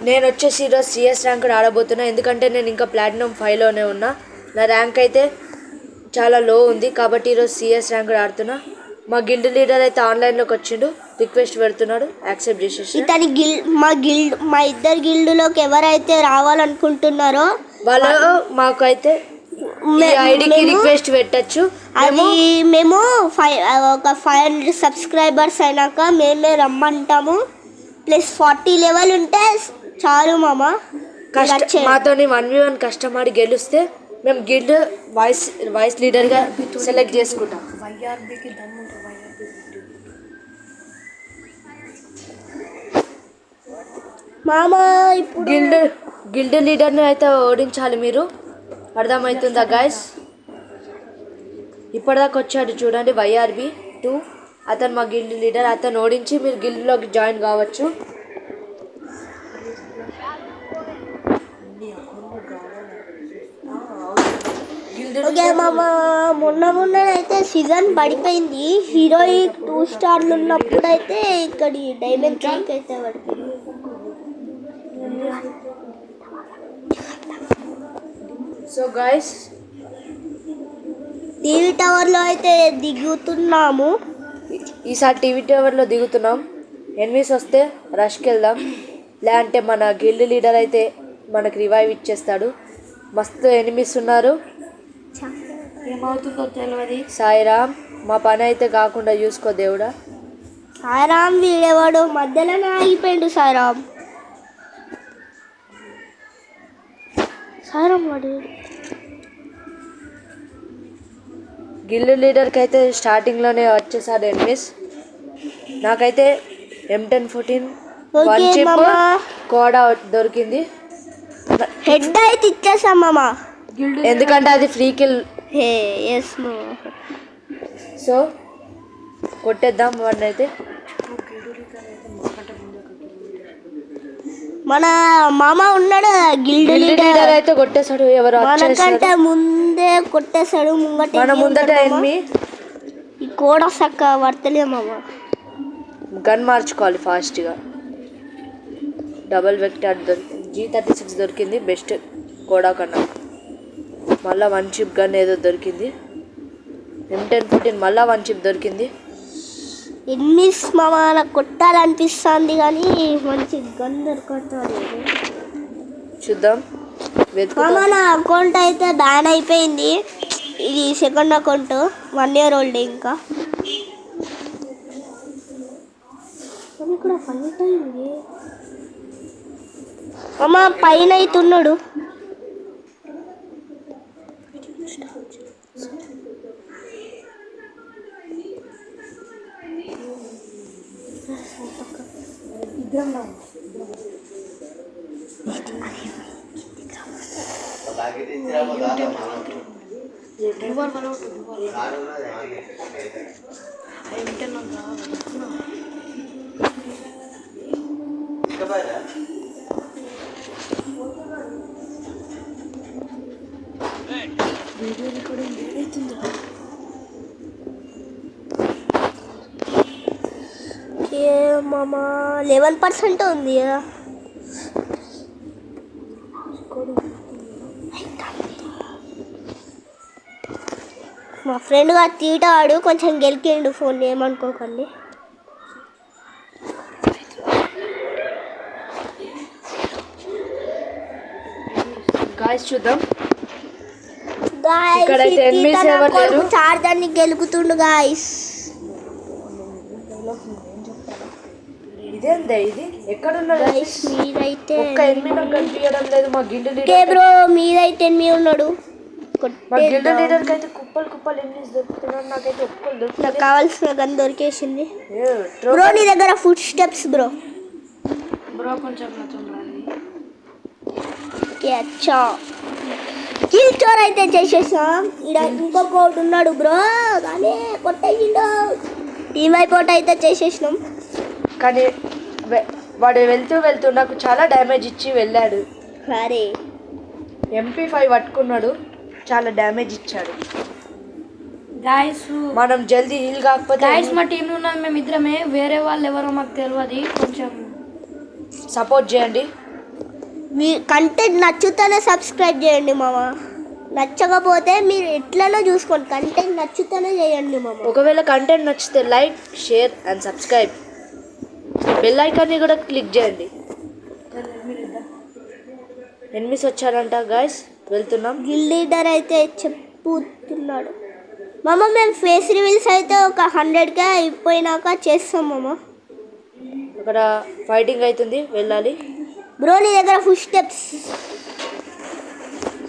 నేను వచ్చేసి ఈరోజు సిఎస్ ర్యాంక్ ఆడబోతున్నా, ఎందుకంటే నేను ఇంకా ప్లాటినం 5లోనే ఉన్నా. నా ర్యాంక్ అయితే చాలా లో ఉంది కాబట్టి ఈరోజు సిఎస్ ర్యాంక్ ఆడుతున్నా. మా గిల్డ్ లీడర్ అయితే ఆన్లైన్లోకి వచ్చిండు, రిక్వెస్ట్ పెడుతున్నాడు, యాక్సెప్ట్ చేసేసి. ఇతని మా ఇద్దరు గిల్డ్లోకి ఎవరైతే రావాలనుకుంటున్నారో వాళ్ళు మాకైతే ఐడికి రిక్వెస్ట్ పెట్టచ్చు. అది మేము ఒక 500 సబ్స్క్రైబర్స్ అయినాక మేమే రమ్మంటాము. ప్లస్ 40 లెవెల్ ఉంటే చాలు మామ. మాతోని 1v1 కష్టపడి గెలిస్తే మేము గిల్డ్ వైస్ లీడర్గా సెలెక్ట్ చేసుకుంటాం. మామ ఇప్పుడు గిల్డ్ లీడర్ని అయితే ఓడించాలి మీరు, అర్థమవుతుందా గాయస్? ఇప్పటిదాకా వచ్చాడు చూడండి YRB2, అతను మా గిల్డ్ లీడర్. అతను ఓడించి మీరు గిల్డ్లోకి జాయిన్ కావచ్చు. ఓకే మామ, మొన్న అయితే సీజన్ పడిపోయింది. హీరోయిక్ 2 స్టార్లు ఉన్నప్పుడు అయితే ఇక్కడ డైమండ్ 3 అయితే పడిపోయింది. సో గాయస్ టీవీ టవర్లో అయితే దిగుతున్నాము. ఈసారి టీవీ టవర్లో దిగుతున్నాం. ఎనిమిస్ వస్తే రష్కి వెళ్దాం, లేదంటే మన గిల్డ్ లీడర్ అయితే మనకు రివైవ్ ఇచ్చేస్తాడు. మస్తు ఎనిమిస్ ఉన్నారు, ఏమవుతుందో తెలియదు. సాయిరామ్, మా పని అయితే కాకుండా చూసుకో దేవుడా. సాయిరామ్ వీడేవాడు మధ్యలోనే ఆగిపోయిండు. సాయిరామ్ వాడు గిల్డ్ లీడర్కి అయితే స్టార్టింగ్లోనే వచ్చేసాడు ఎనిమిస్. నాకైతే M1014 1 చిప్ కోడా దొరికింది. హెడ్ అయితే ఇచ్చేసాం మామ, ఎందుకంటే అది ఫ్రీ కిల్. సో కొట్టేద్దాం వాడిని అయితే. మన మామ ఉన్నాడు గిల్డ్ లీడర్ అయితే కొట్టేశాడు. ఎవరు మనకంటే ముందే కొట్టేశాడు. మన ముందట ఎనిమి ఈ కోడ సక్క వర్తలే మామ. గన్ మార్చుకోవాలి ఫాస్ట్గా. డబల్ వెక్టర్ G36 దొరికింది, బెస్ట్ కోడా కన్నా. మళ్ళీ 1 చిప్ గన్ ఏదో దొరికింది. M1014 మళ్ళీ 1 చిప్ దొరికింది. ఎనిమిస్ మామ నాకు కొట్టాలనిపిస్తుంది కానీ మంచి గన్ దొరకట్లేదు. చూద్దాం. మామ నా అకౌంట్ అయితే బ్యాన్ అయిపోయింది. ఇది సెకండ్ అకౌంట్, 1 year ఓల్డ్. ఇంకా ఇక్కడ ఫైట్ అయింది మామ. పైన అవుతున్నాడు. మామ 11% ఉంది. మా ఫ్రెండ్గా తీటాడు, కొంచెం గెలికిండు ఫోన్, ఏమనుకోకండి. గాయ్స్ చూద్దాం. చార్జర్ని గెలుకుతుండు గాయస్. మీరైతే బ్రో మీరైతే ఎనిమి ఉన్నాడు. నాకు కావాల్సిన గన్ దొరికేసింది బ్రో. నీ దగ్గర ఫుడ్ స్టెప్స్ బ్రో. అచ్చా కిల్ స్టోర్ అయితే చేసేసాం. ఇక్కడ ఇంకొకటి ఉన్నాడు బ్రో, కానీ కొట్టేసిండు. టీమ్ అయిపోట్ అయితే చేసేసినాం. కానీ వాడు వెళ్తూ నాకు చాలా డ్యామేజ్ ఇచ్చి వెళ్ళాడు. సరే MP5 పట్టుకున్నాడు, చాలా డ్యామేజ్ ఇచ్చాడు. గాయస్ మనం జల్దీ హీల్ కాకపోతే గాయస్ మా టీంలో ఉన్నాం మేము ఇద్దరమే, వేరే వాళ్ళు ఎవరో మాకు తెలియదు. కొంచెం సపోర్ట్ చేయండి. మీ కంటెంట్ నచ్చుతూనే సబ్స్క్రైబ్ చేయండి మామ. నచ్చకపోతే మీరు ఎట్లనో చూసుకోండి, కంటెంట్ నచ్చుతూనే చేయండి మామ. ఒకవేళ కంటెంట్ నచ్చితే like, share and subscribe. Bell ఐకాన్ని కూడా క్లిక్ చేయండి. ఎనిమిస్ వచ్చారంట గాయస్, వెళ్తున్నాం. గిల్ లీడర్ అయితే చెప్పుతున్నాడు మామ. మేము ఫేస్ రివీల్స్ అయితే ఒక 100K అయిపోయినాక చేస్తాం మామ. అక్కడ ఫైటింగ్ అవుతుంది, వెళ్ళాలి. బ్రో నీ దగ్గర ఫుడ్ స్టెప్స్.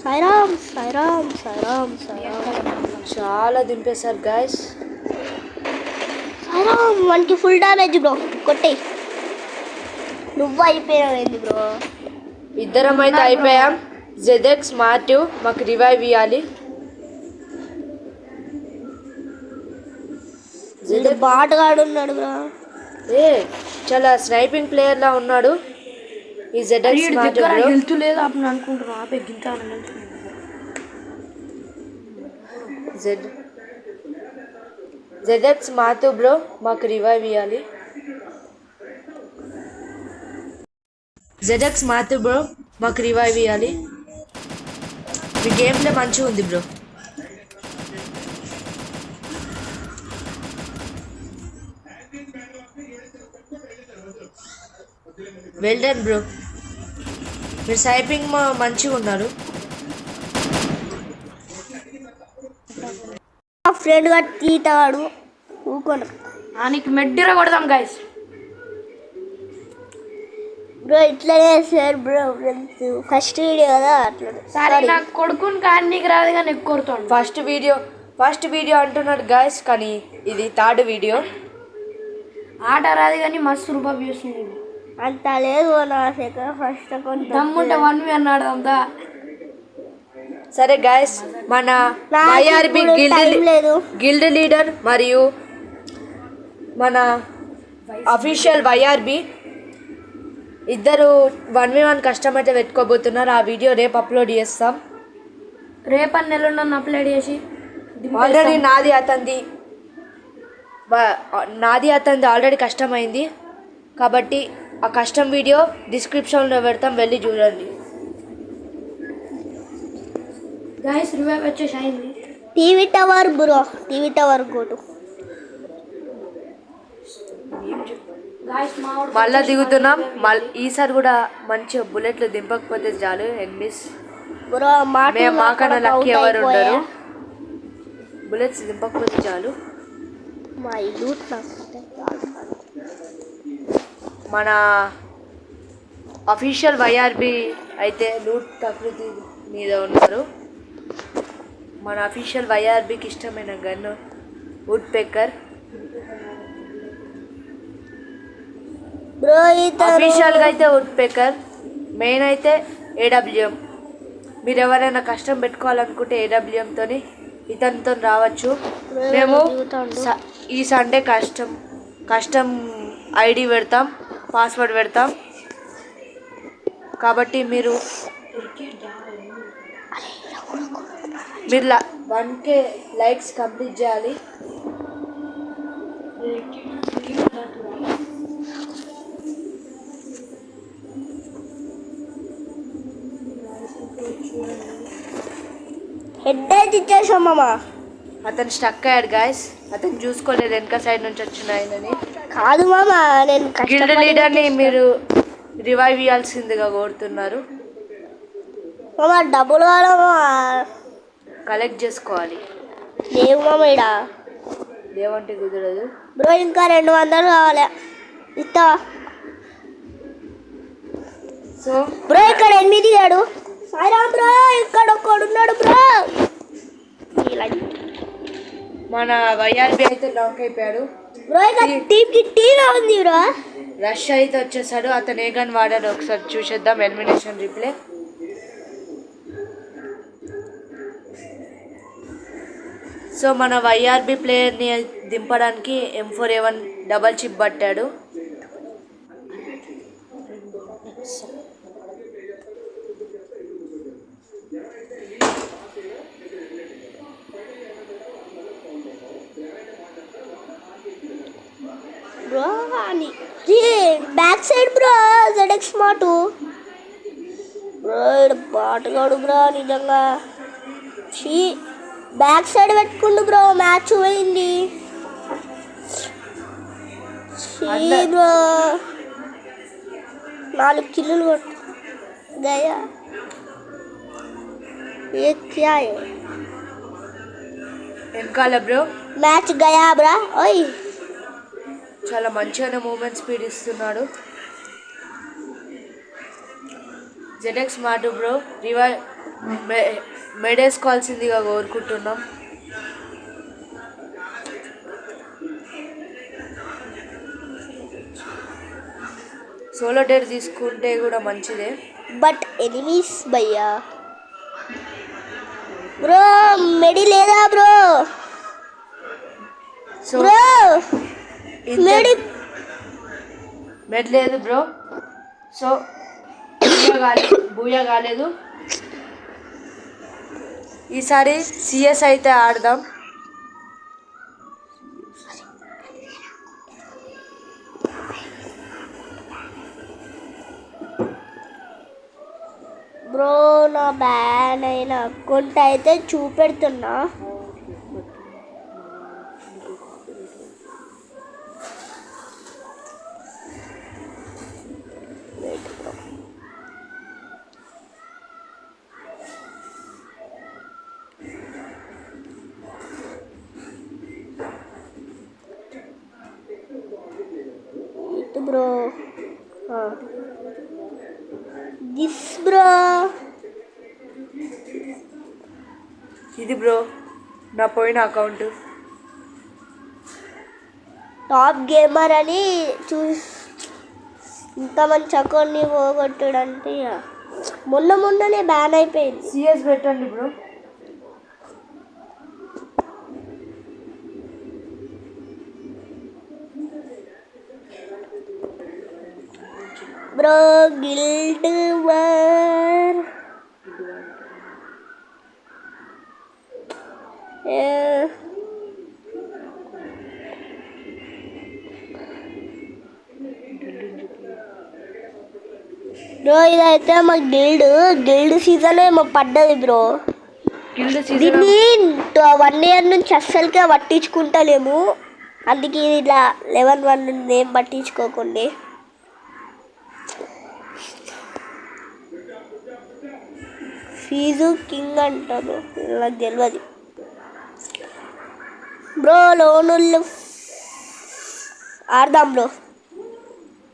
సాయిరామ్ సాయిరామ్ సాయిరామ్ సాయిరామ్. చాలా దింపేశారు గాయస్. సాయిరామ్ మనకి ఫుల్ డ్యామేజ్ బ్రో, కొట్టే. నువ్వు అయిపోయావేంది బ్రో? ఇద్దరం అయితే అయిపోయాం. జెడెక్స్ మాటివ్ మాకు రివైవ్ ఇవ్వాలి. బాటగాడు ఉన్నాడు బ్రో. చాలా స్నైపింగ్ ప్లేయర్ లా ఉన్నాడు ఈ జెడెక్స్ మాటివ్ బ్రో. హెల్త్ లేదు అప్పుడు అనుకుంటున్నా ఆపే గింతాను. జెడెక్స్ మాటివ్ బ్రో మాకు రివైవ్ ఇవ్వాలి. జెడెక్స్ మాటివ్ బ్రో మాకు రివైవ్ ఇవ్వాలి. మీ గేమ్ ప్లే మంచిగా ఉంది బ్రో. Well done bro. మీరు సైపింగ్ మంచిగా ఉన్నారు. ఫ్రెండ్ గా తీతాడు ఊకోను. నీకు మెడ్డిరా కొడదాం గాయస్. బ్రో ఇట్లనే sir bro, friends first video కదా అట్లా. సరే నాకు కొడుకుని కానీ నీకు రాదు కానీ ఎక్కువ కొడుతాడు. ఫస్ట్ వీడియో అంటున్నాడు గాయస్, కానీ ఇది థర్డ్ వీడియో. ఆట రాదు కానీ మస్తు రూపాయి చూస్తుంది. అంత లేదు నా సెకండ్ ఫస్ట్ అకౌంట్ దమ్ముంటే 1v అన్నాడు అంతా. సరే గాయస్, మన వైఆర్బి గిల్డ్ లీడర్ మరియు మన అఫీషియల్ వైఆర్బి ఇద్దరు 1v1 కష్టమైతే పెట్టుకోబోతున్నారు. ఆ వీడియో రేపు అప్లోడ్ చేస్తాం. రేపటి నెలలో నన్ను అప్లోడ్ చేసి ఆల్రెడీ నాది అతనిది ఆల్రెడీ కష్టమైంది కాబట్టి ఆ కష్టం వీడియో డిస్క్రిప్షన్లో పెడతాం, వెళ్ళి చూడండి. గాయస్ రివైవ్ వచ్చేసి అయింది. TV tower bro, TV tower goat. మళ్ళీ దిగుతున్నాం. ఈసారి కూడా మంచిగా బుల్లెట్లు దింపకపోతే చాలు ఎనిమిస్ బ్రో. మాకన్నా లక్కీ ఎవరు ఉండరు. బుల్లెట్స్ దింపకపోతే చాలు. మన అఫీషియల్ వైఆర్బి అయితే లూట్ ప్రకృతి మీద ఉన్నారు. మన అఫీషియల్ వైఆర్బికి ఇష్టమైన గన్ను వుడ్ పెక్కర్. అఫీషియల్గా అయితే వుడ్ పెక్కర్, మెయిన్ అయితే ఏడబ్ల్యూఎం. మీరు ఎవరైనా కష్టం పెట్టుకోవాలనుకుంటే ఏడబ్ల్యూఎంతో ఇతనితో రావచ్చు. మేము ఈ సండే కష్టం ఐడి పెడతాం, పాస్వర్డ్ పెడతాం. కాబట్టి మీరు 1K లైక్స్ కంప్లీట్ చేయాలి. హెడ్ అయితే ఇచ్చేసాం మామ. అతను స్టక్ అయ్యాడు గాయస్. అతను చూసుకోలేదు వెనక సైడ్ నుంచి వచ్చిన ఆయనని. కాదు మామ, నేను గిల్డ్ లీడర్ని మీరు రివైవ్ ఇవ్వాల్సిందిగా కోరుతున్నారు. మామ డబ్బులు కావాలా మామ? కలెక్ట్ చేసుకోవాలి. లేవు మామ ఇడ. లేవంటే కుదరదు బ్రో. ఇంకా 200 కావాలి, ఇస్తావా? సో బ్రో ఇక్కడ 8 ఏడు. సాయిరామ్ బ్రో, ఇక్కడ ఒక్కడున్నాడు బ్రో. మన వైఆర్బి అయితే లాక్ అయిపోయాడు బ్రో. ఇక్కడ టీమ్కి టీమ్ ఉంది బ్రో. రష్ అయితే వచ్చేసాడు. అతను ఏ గన్ వాడాడు ఒకసారి చూసేద్దాం. Elimination replay. సో మన వైఆర్బి ప్లేయర్ని దింపడానికి M4A1 డబల్ చిప్ పట్టాడు. Bro back side bro. జెటెక్స్ మాటు బ్రో ఇక్కడ బాటగాడు బ్రో నిజంగా చీ బ్యాక్ సైడ్ పెట్టుకుండు బ్రో మ్యాచ్ పోయింది చీ బ్రో 4 కిల్లులు కొట్టు గయా ये क्या है వెనకాల బ్రో మ్యాచ్ గయా బ్రా ఓయ్ చాలా మంచిగానే మూమెంట్ స్పీడ్ ఇస్తున్నాడు జెటెక్స్ మాట బ్రో మెడేసుకోవాల్సిందిగా కోరుకుంటున్నాం సోలో డేర్ తీసుకుంటే కూడా మంచిదే బట్ ఎనిమీస్ భయ్యా బ్రో మెడి లేదా బ్రో సో బ్రో మెడి మెడ్ లేదు బ్రో సో బూయా కాలేదు ఈసారి సిఎస్ అయితే ఆడదాం బ్రో నా బ్యాన్ అయిన అకౌంట్ అయితే చూపెడుతున్నా ఇటు బ్రో దిస్ బ్రో ఇది బ్రో నా పోయిన అకౌంట్ టాప్ గేమర్ అని ఇంత మంచి అకౌంట్ని పోగొట్టడంటే మొన్ననే బ్యాన్ అయిపోయింది సిఎస్ పెట్టండి bro bro guild war bro ఇదైతే మా గిల్డ్ సీజన్ ఏమో పడ్డది బ్రో దీన్ని 1 ఇయర్ నుంచి అస్సలకే పట్టించుకుంటలేము అందుకే ఇలా 11 ఏం పట్టించుకోకండి ఫీజు కింగ్ అంటారు నాకు తెలియదు బ్రో లోనులు ఆడదాం బ్రో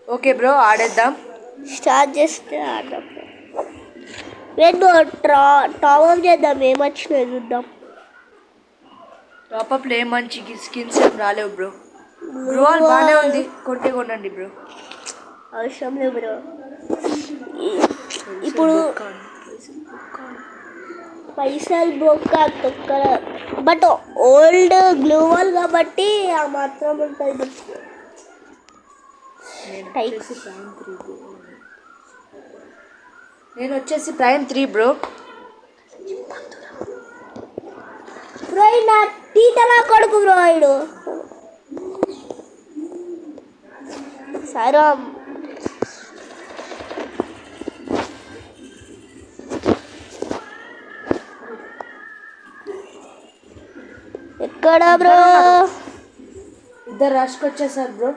ఓకే బ్రో ఆడేద్దాం స్టార్ట్ చేస్తే ఆడదాం వెయిట్ బ్రో టాప్ చేద్దాం ఏమొచ్చినాయి చూద్దాం టాప్అప్లో ఏం మంచి స్కిన్స్ ఏం రాలేవు బ్రో బ్రో బాగానే ఉంది కొనండి బ్రో అవసరం లేదు బ్రో ఇప్పుడు పైసలు బొక్క తొక్కల బట్ ఓల్డ్ గ్లూ వాల్ కాబట్టి ఆ మాత్రం ఉంటుంది నేను వచ్చేసి ప్రైమ్ 3 బ్రో బ్రో నా టీటలా కొడుకు బ్రో ఇడు సరం ఎక్కడ బ్రో ఇద్దరు రాసుకొచ్చేసారు బ్రో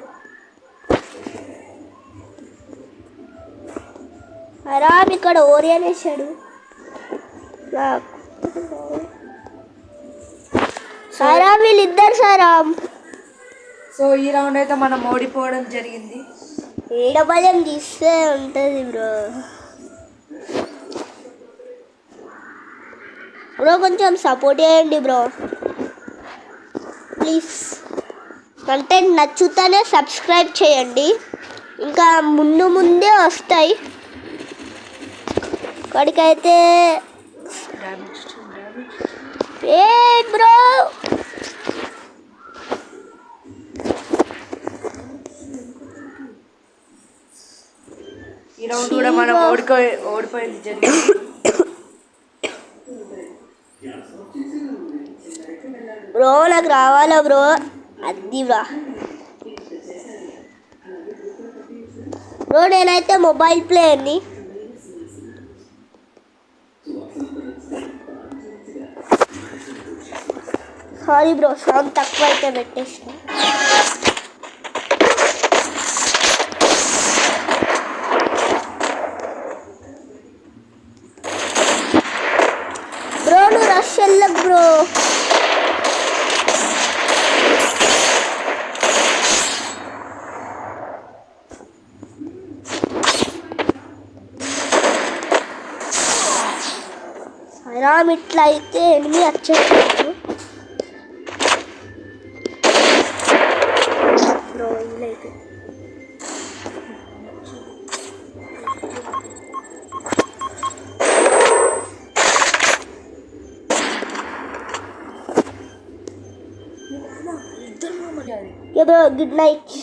అరామ్ ఇక్కడ ఓరియన్ వేసాడు సారామ్ వీళ్ళిద్దరు సారామ్ సో ఈ రౌండ్ అయితే మనం ఓడిపోవడం జరిగింది ఏడబలం తీస్తే ఉంటుంది బ్రో బ్రో కొంచెం సపోర్ట్ చేయండి బ్రో ప్లీజ్ కంటెంట్ నచ్చుతానే సబ్స్క్రైబ్ చేయండి ఇంకా ముందే వస్తాయి ఇక్కడికైతే ఏ బ్రో ఈ రౌండ్ కూడా మనం ఓడిపోయింది జరిగింది బ్రో నాకు రావాలా బ్రో అది బ్రా బ్రో నేనైతే మొబైల్ ప్లేయర్ని. సారీ బ్రో, సౌండ్ తక్కువ అయితే పెట్టేసిన. బ్రో నువ్వు రష్ వెళ్ళకు బ్రో. రామ్ ఇట్లా అయితే ఎనిమిది వచ్చేస్తాడు బ్రో. ఇల్లైతే బ్రో గుడ్ నైట్.